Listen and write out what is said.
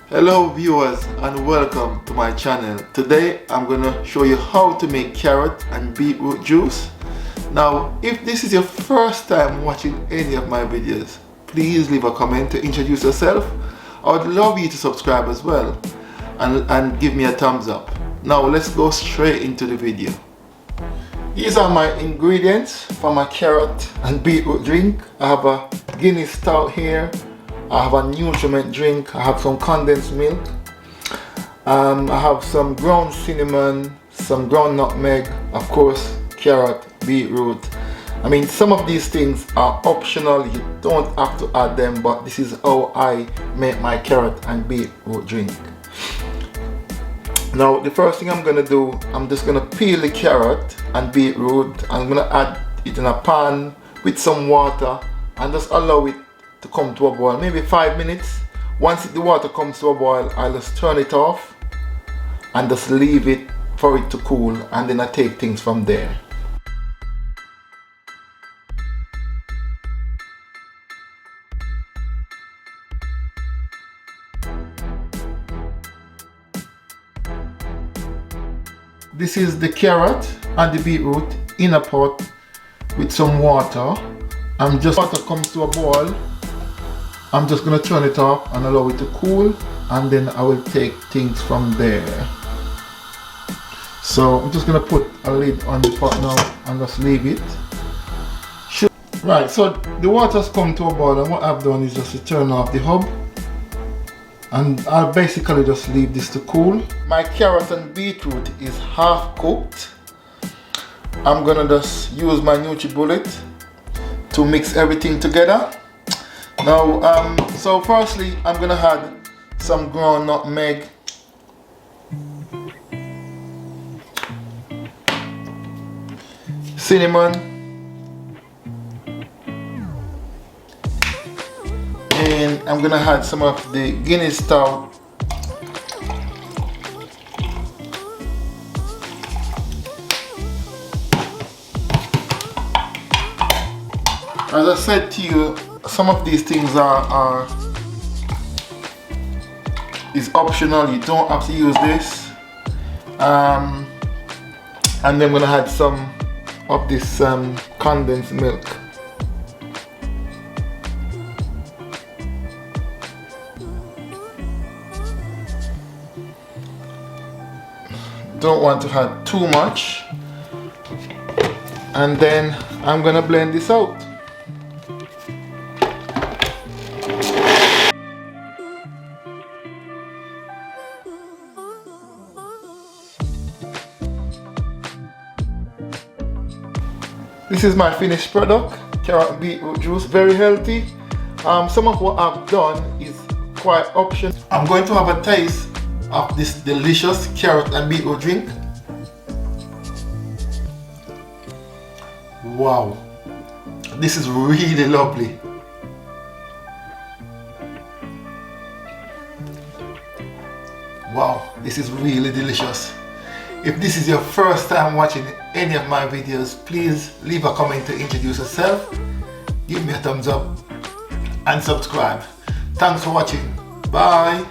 Hello viewers and welcome to my channel. Today I'm gonna show you how to make carrot and beetroot juice. Now if this is your first time watching any of my videos, please leave a comment to introduce yourself. I would love you to subscribe as well and give me a thumbs up. Now let's go straight into the video. These are my ingredients for my carrot and beetroot drink. I have a Guinness stout here. I have a nutriment drink. I have some condensed milk. I have some ground cinnamon, some ground nutmeg, of course, carrot, beetroot. I mean, some of these things are optional. You don't have to add them, but this is how I make my carrot and beetroot drink. Now, the first thing I'm gonna do, I'm just gonna peel the carrot and beetroot. I'm gonna add it in a pan with some water and just allow it to come to a boil, maybe 5 minutes. Once the water comes to a boil, I'll just turn it off and just leave it for it to cool, and then I take things from there. This is the carrot and the beetroot in a pot with some water. Water comes to a boil, I'm just going to turn it off and allow it to cool, and then I will take things from there. So I'm just going to put a lid on the pot now and just leave it. Right, so the water's come to a boil, and what I've done is just to turn off the hob, and I'll basically just leave this to cool. My carrot and beetroot is half cooked. I'm going to just use my NutriBullet to mix everything together. Now, so firstly, I'm gonna add some ground nutmeg, cinnamon, and I'm gonna add some of the Guinness stout. As I said to you, some of these things is optional. You don't have to use this. And then I'm gonna add some of this condensed milk. Don't want to add too much. And then I'm gonna blend this out. This is my finished product, carrot and beetroot juice, very healthy. Some of what I've done is quite optional. I'm going to have a taste of this delicious carrot and beetroot drink. Wow, this is really lovely. Wow, this is really delicious. If this is your first time watching any of my videos, please leave a comment to introduce yourself, give me a thumbs up and subscribe. Thanks for watching. Bye.